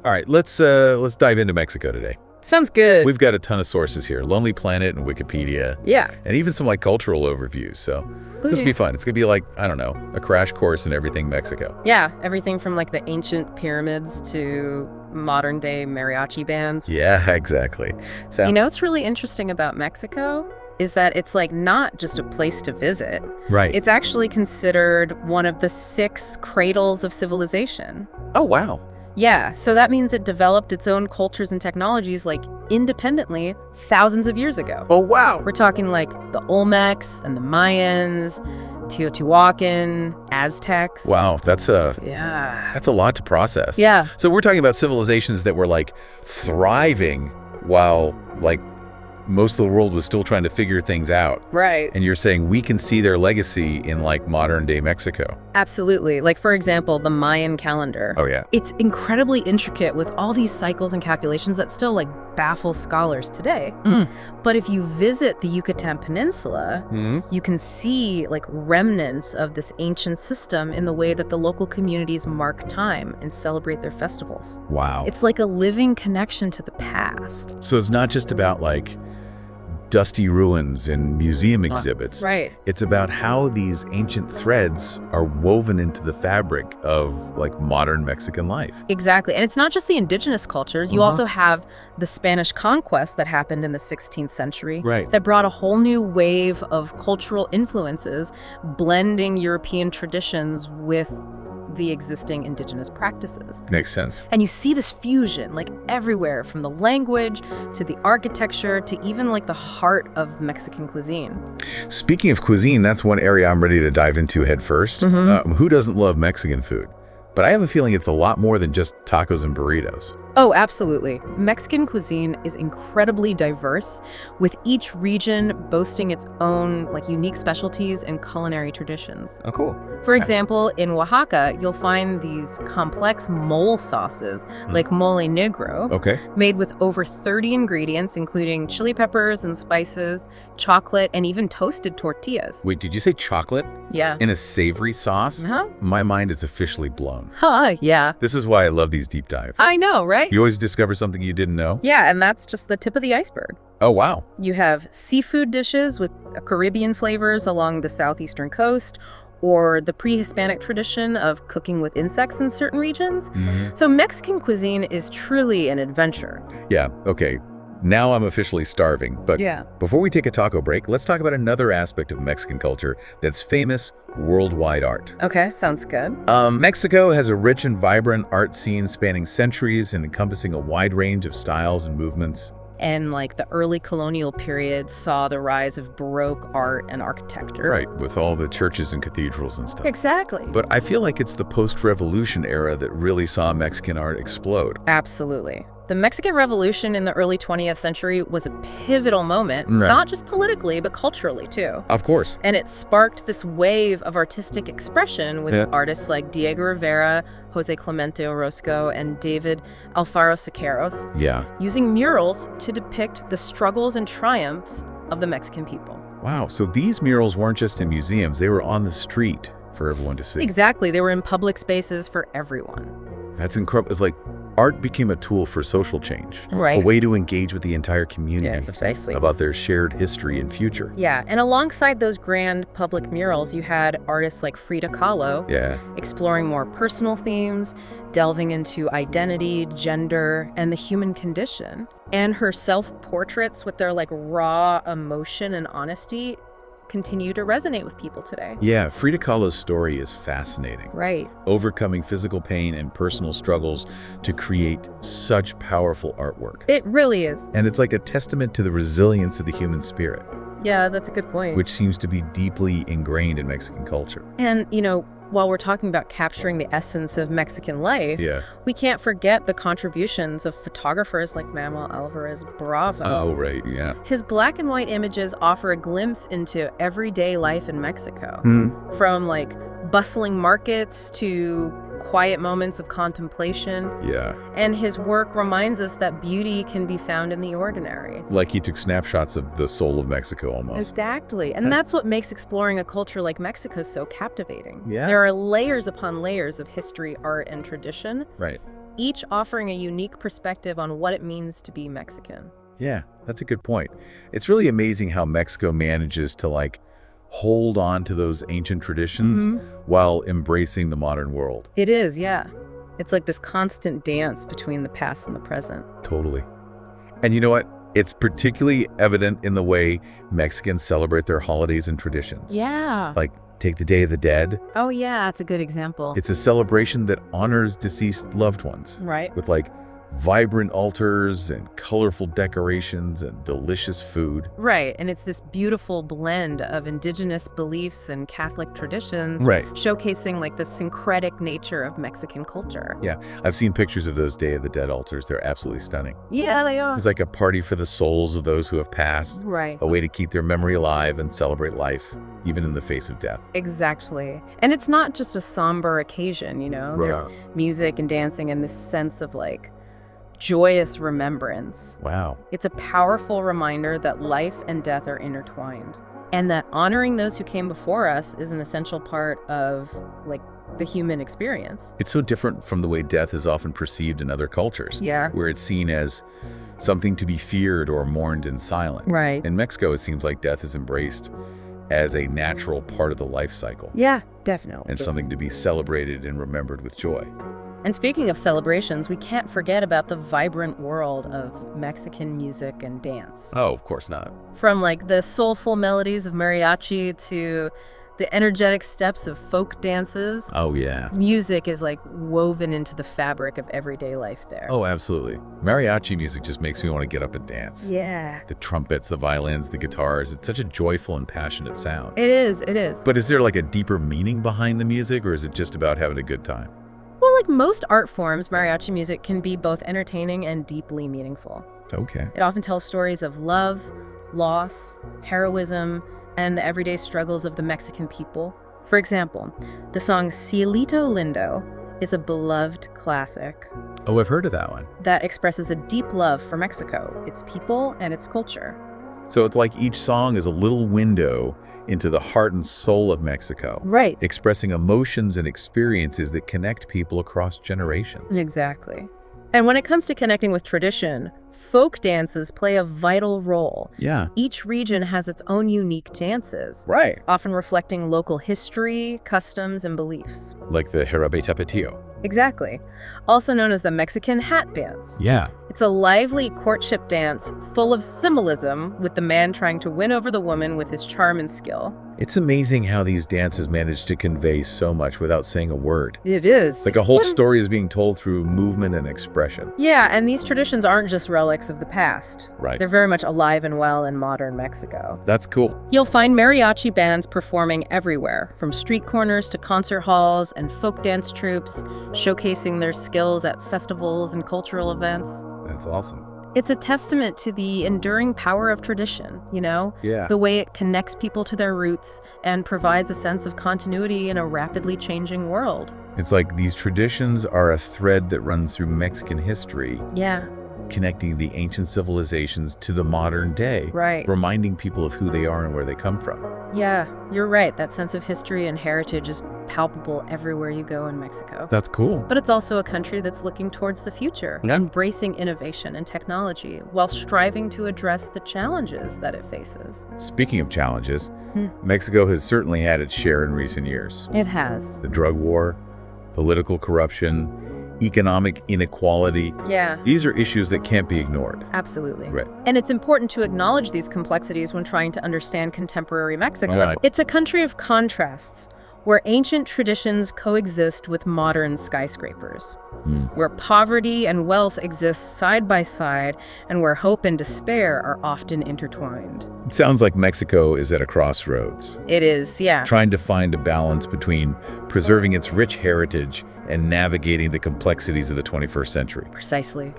All right, let's dive into Mexico today. Sounds good. We've got a ton of sources here. Lonely Planet and Wikipedia. Yeah. And even some like cultural overviews. So this will be fun. It's going to be like, I don't know, a crash course in everything Mexico. Yeah, everything from like the ancient pyramids to modern day mariachi bands. Yeah, exactly. So You know what's really interesting about Mexico is that it's like not just a place to visit. right. It's actually considered one of the 6 cradles of civilization. Oh, wow. Yeah, so that means it developed its own cultures and technologies like independently thousands of years ago. Oh, wow. We're talking like the Olmecs and the Mayans, Teotihuacan, Aztecs. Wow, that's a lot to process. Yeah. So we're talking about civilizations that were like thriving while like most of the world was still trying to figure things out. Right. And you're saying we can see their legacy in like modern day Mexico. Absolutely. Like, for example, the Mayan calendar. Oh, yeah. It's incredibly intricate with all these cycles and calculations that still like baffle scholars today. But if you visit the Yucatan Peninsula, you can see like remnants of this ancient system in the way that the local communities mark time and celebrate their festivals. Wow. It's like a living connection to the past. So it's not just about like dusty ruins and museum exhibits. Right. It's about how these ancient threads are woven into the fabric of like modern Mexican life. Exactly. And it's not just the indigenous cultures. You also have the Spanish conquest that happened in the 16th century. Right. That brought a whole new wave of cultural influences, blending European traditions with the existing indigenous practices. Makes sense. And you see this fusion like everywhere, from the language to the architecture to even like the heart of Mexican cuisine. Speaking of cuisine, that's one area I'm ready to dive into head first. Who doesn't love Mexican food? But I have a feeling it's a lot more than just tacos and burritos. Oh, absolutely. Mexican cuisine is incredibly diverse, with each region boasting its own like unique specialties and culinary traditions. Oh, cool. For example, in Oaxaca, you'll find these complex mole sauces like mole negro, Okay. made with over 30 ingredients, including chili peppers and spices, chocolate, and even toasted tortillas. Wait, did you say chocolate Yeah. in a savory sauce? Huh? My mind is officially blown. Huh, yeah. This is why I love these deep dives. I know, right? You always discover something you didn't know? Yeah, and that's just the tip of the iceberg. Oh, wow. You have seafood dishes with Caribbean flavors along the southeastern coast, or the pre-Hispanic tradition of cooking with insects in certain regions. So Mexican cuisine is truly an adventure. Yeah, okay. Now I'm officially starving, but Yeah. before we take a taco break, let's talk about another aspect of Mexican culture that's famous: worldwide art. Okay, sounds good. Mexico has a rich and vibrant art scene spanning centuries and encompassing a wide range of styles and movements. And like the early colonial period saw the rise of Baroque art and architecture. Right, with all the churches and cathedrals and stuff. Exactly. But I feel like it's the post-revolution era that really saw Mexican art explode. Absolutely. The Mexican Revolution in the early 20th century was a pivotal moment, Right. not just politically, but culturally too. Of course. And it sparked this wave of artistic expression with artists like Diego Rivera, Jose Clemente Orozco, and David Alfaro Siqueiros, Yeah. using murals to depict the struggles and triumphs of the Mexican people. Wow, so these murals weren't just in museums, they were on the street for everyone to see. Exactly. They were in public spaces for everyone. That's incredible. It's like art became a tool for social change. Right. A way to engage with the entire community Yeah, precisely. about their shared history and future. Yeah, and alongside those grand public murals, you had artists like Frida Kahlo Yeah. exploring more personal themes, delving into identity, gender, and the human condition. And her self-portraits with their like raw emotion and honesty continue to resonate with people today. Yeah, Frida Kahlo's story is fascinating. Right. Overcoming physical pain and personal struggles to create such powerful artwork. It really is. And it's like a testament to the resilience of the human spirit, Yeah, that's a good point. which seems to be deeply ingrained in Mexican culture. And, you know, while we're talking about capturing the essence of Mexican life, Yeah. we can't forget the contributions of photographers like Manuel Alvarez Bravo. Oh, right, yeah. His black and white images offer a glimpse into everyday life in Mexico, from like bustling markets to quiet moments of contemplation. Yeah. And his work reminds us that beauty can be found in the ordinary. Like he took snapshots of the soul of Mexico almost. Exactly. And that's what makes exploring a culture like Mexico so captivating. Yeah. There are layers upon layers of history, art, and tradition. Right. each offering a unique perspective on what it means to be Mexican. Yeah, that's a good point. It's really amazing how Mexico manages to hold on to those ancient traditions while embracing the modern world. It is, yeah. It's like this constant dance between the past and the present. Totally. And you know what? It's particularly evident in the way Mexicans celebrate their holidays and traditions. Yeah. Like, take the Day of the Dead. Oh, yeah, that's a good example. It's a celebration that honors deceased loved ones. Right. With vibrant altars and colorful decorations and delicious food. Right, and it's this beautiful blend of indigenous beliefs and Catholic traditions, Right. showcasing the syncretic nature of Mexican culture. Yeah, I've seen pictures of those Day of the Dead altars. They're absolutely stunning. Yeah, they are. It's like a party for the souls of those who have passed, Right. a way to keep their memory alive and celebrate life, even in the face of death. Exactly. And it's not just a somber occasion, Right. There's music and dancing and this sense of joyous remembrance. Wow. It's a powerful reminder that life and death are intertwined, and that honoring those who came before us is an essential part of the human experience. It's so different from the way death is often perceived in other cultures. Yeah. Where it's seen as something to be feared or mourned in silence. Right. In Mexico, it seems like death is embraced as a natural part of the life cycle Yeah, definitely. and something to be celebrated and remembered with joy. And speaking of celebrations, we can't forget about the vibrant world of Mexican music and dance. Oh, of course not. From the soulful melodies of mariachi to the energetic steps of folk dances. Oh, yeah. Music is woven into the fabric of everyday life there. Oh, absolutely. Mariachi music just makes me want to get up and dance. Yeah. The trumpets, the violins, the guitars, it's such a joyful and passionate sound. It is, it is. But is there a deeper meaning behind the music, or is it just about having a good time? Well, most art forms, mariachi music can be both entertaining and deeply meaningful. Okay. It often tells stories of love, loss, heroism, and the everyday struggles of the Mexican people. For example, the song Cielito Lindo is a beloved classic Oh, I've heard of that one. that expresses a deep love for Mexico, its people, and its culture. So it's like each song is a little window into the heart and soul of Mexico, Right. expressing emotions and experiences that connect people across generations. Exactly. And when it comes to connecting with tradition, folk dances play a vital role. Yeah. Each region has its own unique dances, Right. often reflecting local history, customs, and beliefs. Like the Jarabe Tapatio. Exactly. Also known as the Mexican hat dance. Yeah. It's a lively courtship dance full of symbolism, with the man trying to win over the woman with his charm and skill. It's amazing how these dances manage to convey so much without saying a word. It is. Like a whole story is being told through movement and expression. Yeah, and these traditions aren't just relics of the past. Right. They're very much alive and well in modern Mexico. That's cool. You'll find mariachi bands performing everywhere, from street corners to concert halls, and folk dance troupes showcasing their skills at festivals and cultural events. That's awesome. It's a testament to the enduring power of tradition, Yeah. the way it connects people to their roots and provides a sense of continuity in a rapidly changing world. It's like these traditions are a thread that runs through Mexican history, Yeah, connecting the ancient civilizations to the modern day, right. reminding people of who they are and where they come from. Yeah, you're right. That sense of history and heritage is palpable everywhere you go in Mexico. That's cool. But it's also a country that's looking towards the future, Yeah. embracing innovation and technology while striving to address the challenges that it faces. Speaking of challenges, Mexico has certainly had its share in recent years. It has. The drug war, political corruption, economic inequality. Yeah. These are issues that can't be ignored. Absolutely. Right. And it's important to acknowledge these complexities when trying to understand contemporary Mexico. Right. It's a country of contrasts, where ancient traditions coexist with modern skyscrapers, where poverty and wealth exist side by side, and where hope and despair are often intertwined. It sounds like Mexico is at a crossroads, It is, yeah. trying to find a balance between preserving its rich heritage and navigating the complexities of the 21st century. Precisely.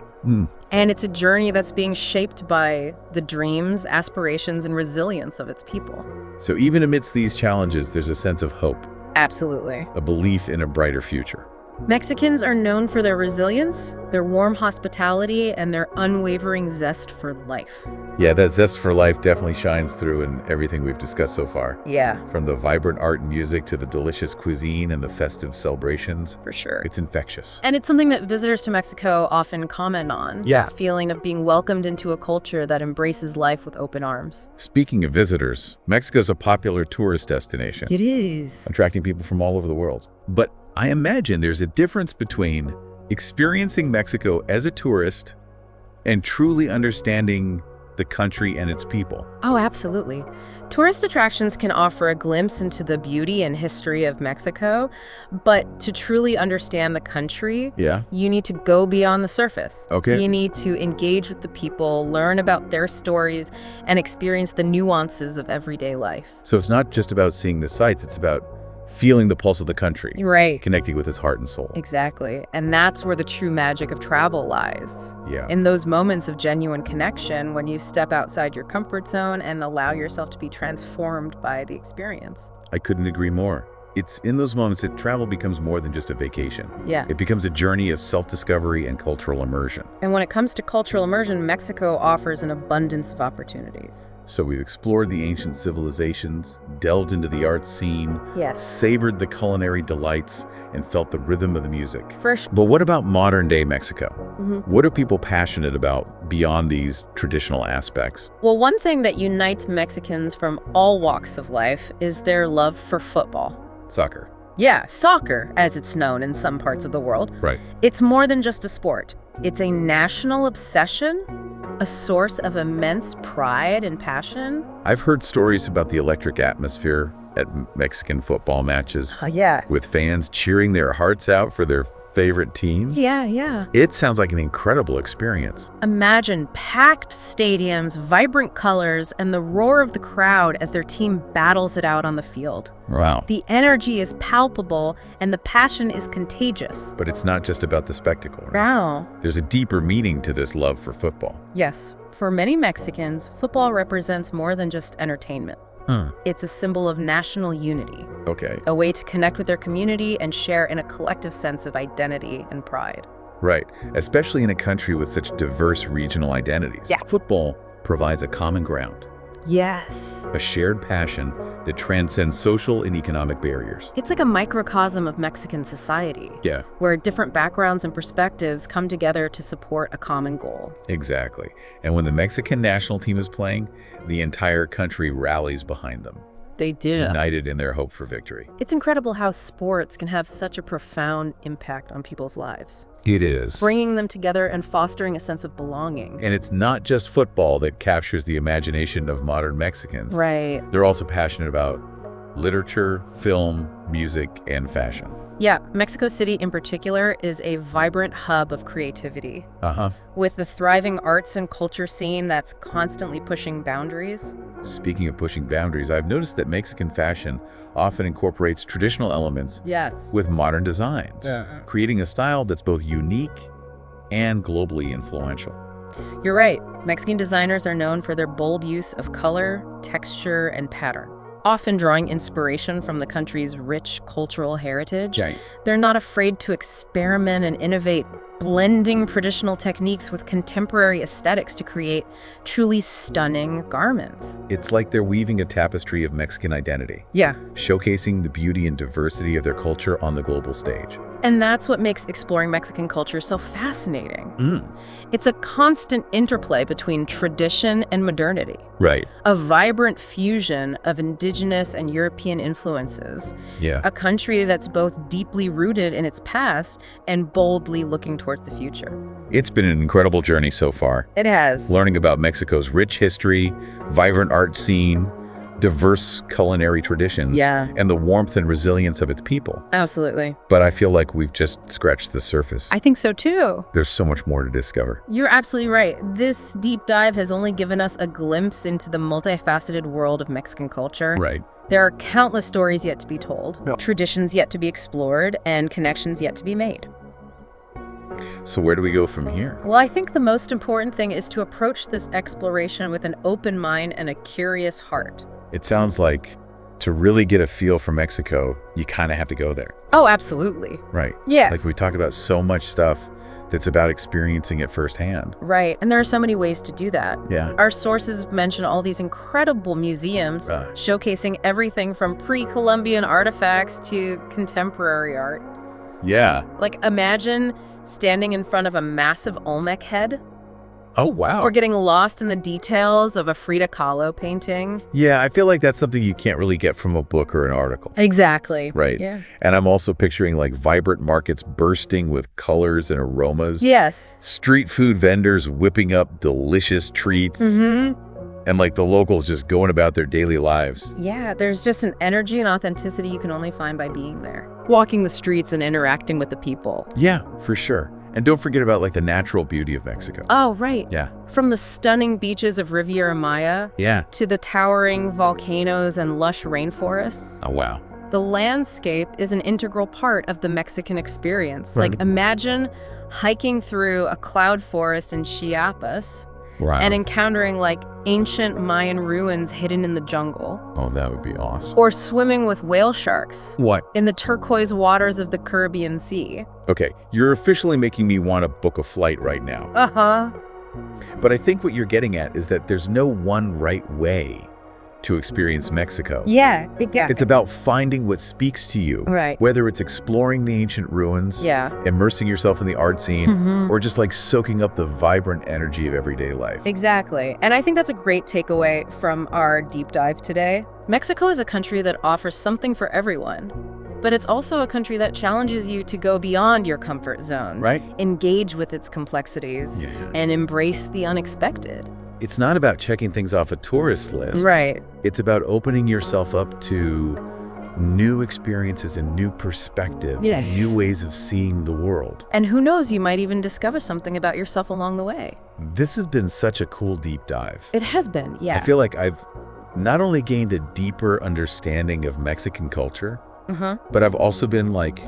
And it's a journey that's being shaped by the dreams, aspirations, and resilience of its people. So even amidst these challenges, there's a sense of hope, Absolutely. a belief in a brighter future. Mexicans are known for their resilience, their warm hospitality, and their unwavering zest for life. Yeah, that zest for life definitely shines through in everything we've discussed so far. Yeah, From the vibrant art and music to the delicious cuisine and the festive celebrations. for sure. It's infectious. And it's something that visitors to Mexico often comment on. Yeah. That feeling of being welcomed into a culture that embraces life with open arms. Speaking of visitors, Mexico's a popular tourist destination, It is. attracting people from all over the world. But I imagine there's a difference between experiencing Mexico as a tourist and truly understanding the country and its people. Oh, absolutely. Tourist attractions can offer a glimpse into the beauty and history of Mexico, but to truly understand the country, Yeah. you need to go beyond the surface. Okay. You need to engage with the people, learn about their stories, and experience the nuances of everyday life. So it's not just about seeing the sights, it's about feeling the pulse of the country, Right. connecting with its heart and soul. Exactly. And that's where the true magic of travel lies. Yeah. In those moments of genuine connection, when you step outside your comfort zone and allow yourself to be transformed by the experience. I couldn't agree more. It's in those moments that travel becomes more than just a vacation. Yeah. It becomes a journey of self-discovery and cultural immersion. And when it comes to cultural immersion, Mexico offers an abundance of opportunities. So we've explored the ancient civilizations, delved into the art scene, Yes. savored the culinary delights, and felt the rhythm of the music. First, But what about modern-day Mexico? Mhm. What are people passionate about beyond these traditional aspects? well, one thing that unites Mexicans from all walks of life is their love for football. Soccer. Yeah, soccer, as it's known in some parts of the world. Right. It's more than just a sport. It's a national obsession, a source of immense pride and passion. I've heard stories about the electric atmosphere at Mexican football matches, Yeah. with fans cheering their hearts out for their favorite teams. Yeah. It sounds like an incredible experience. Imagine packed stadiums, vibrant colors, and the roar of the crowd as their team battles it out on the field. Wow. The energy is palpable and the passion is contagious. But it's not just about the spectacle. Right? Wow. There's a deeper meaning to this love for football. Yes, for many Mexicans, football represents more than just entertainment. It's a symbol of national unity, Okay. a way to connect with their community and share in a collective sense of identity and pride. Right. Especially in a country with such diverse regional identities. Yeah. Football provides a common ground, Yes. a shared passion that transcends social and economic barriers. It's like a microcosm of Mexican society, Yeah, where different backgrounds and perspectives come together to support a common goal. exactly. And when the Mexican national team is playing, the entire country rallies behind them, They do. united in their hope for victory. It's incredible how sports can have such a profound impact on people's lives, It is. bringing them together and fostering a sense of belonging. And it's not just football that captures the imagination of modern Mexicans. Right. They're also passionate about literature, film, music, and fashion. Yeah, Mexico City in particular is a vibrant hub of creativity, Uh-huh. with the thriving arts and culture scene that's constantly pushing boundaries. Speaking of pushing boundaries, I've noticed that Mexican fashion often incorporates traditional elements Yes. with modern designs, creating a style that's both unique and globally influential. You're right. Mexican designers are known for their bold use of color, texture, and pattern, often drawing inspiration from the country's rich cultural heritage. Right. They're not afraid to experiment and innovate, blending traditional techniques with contemporary aesthetics to create truly stunning garments. It's like they're weaving a tapestry of Mexican identity, Yeah. showcasing the beauty and diversity of their culture on the global stage. And that's what makes exploring Mexican culture so fascinating. It's a constant interplay between tradition and modernity, Right. a vibrant fusion of indigenous and European influences, Yeah. a country that's both deeply rooted in its past and boldly looking towards the future. It's been an incredible journey so far, It has. learning about Mexico's rich history, vibrant art scene, diverse culinary traditions, Yeah. and the warmth and resilience of its people. Absolutely. But I feel like we've just scratched the surface. I think so too. There's so much more to discover. You're absolutely right. This deep dive has only given us a glimpse into the multifaceted world of Mexican culture. Right. There are countless stories yet to be told, Yep. traditions yet to be explored, and connections yet to be made. So where do we go from here? Well, I think the most important thing is to approach this exploration with an open mind and a curious heart. It sounds like to really get a feel for Mexico, you kind of have to go there. Oh, absolutely. Right. Yeah. Like we talked about so much stuff that's about experiencing it firsthand. Right. And there are so many ways to do that. Yeah. Our sources mention all these incredible museums showcasing everything from pre-Columbian artifacts to contemporary art. Yeah. Like, imagine standing in front of a massive Olmec head. Oh, wow. Or getting lost in the details of a Frida Kahlo painting. Yeah, I feel like that's something you can't really get from a book or an article. Exactly. Right. Yeah. And I'm also picturing like vibrant markets bursting with colors and aromas. Yes. Street food vendors whipping up delicious treats. And like the locals just going about their daily lives. Yeah, there's just an energy and authenticity you can only find by being there. Walking the streets and interacting with the people. Yeah, for sure. And don't forget about like the natural beauty of Mexico. Oh, right. Yeah. From the stunning beaches of Riviera Maya to the towering volcanoes and lush rainforests. Oh, wow. The landscape is an integral part of the Mexican experience. Right. Like, imagine hiking through a cloud forest in Chiapas and encountering like ancient Mayan ruins hidden in the jungle. Oh, that would be awesome. Or swimming with whale sharks. What? In the turquoise waters of the Caribbean Sea. Okay, you're officially making me want to book a flight right now. Uh-huh. But I think what you're getting at is that there's no one right way to experience Mexico. Yeah. It's about finding what speaks to you. Right. Whether it's exploring the ancient ruins, immersing yourself in the art scene, or just like soaking up the vibrant energy of everyday life. Exactly. And I think that's a great takeaway from our deep dive today. Mexico is a country that offers something for everyone. But it's also a country that challenges you to go beyond your comfort zone. Right. Engage with its complexities and embrace the unexpected. It's not about checking things off a tourist list. Right. It's about opening yourself up to new experiences and new perspectives, new ways of seeing the world. And who knows, you might even discover something about yourself along the way. This has been such a cool deep dive. It has been, yeah. I feel like I've not only gained a deeper understanding of Mexican culture, but I've also been like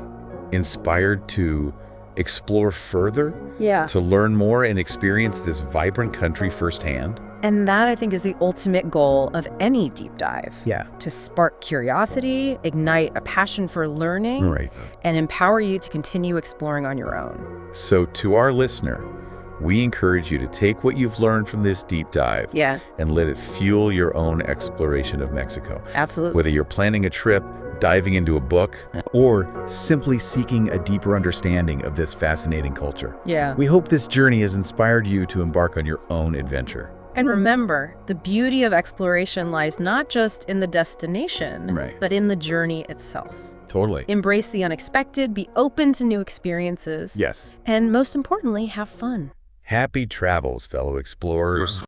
inspired to explore further, to learn more and experience this vibrant country firsthand. And that, I think, is the ultimate goal of any deep dive. Yeah. To spark curiosity, ignite a passion for learning, and empower you to continue exploring on your own. So to our listener, we encourage you to take what you've learned from this deep dive and let it fuel your own exploration of Mexico. Absolutely. Whether you're planning a trip, diving into a book, or simply seeking a deeper understanding of this fascinating culture. Yeah. We hope this journey has inspired you to embark on your own adventure. And remember, the beauty of exploration lies not just in the destination, but in the journey itself. Totally. Embrace the unexpected, be open to new experiences. Yes. And most importantly, have fun. Happy travels, fellow explorers.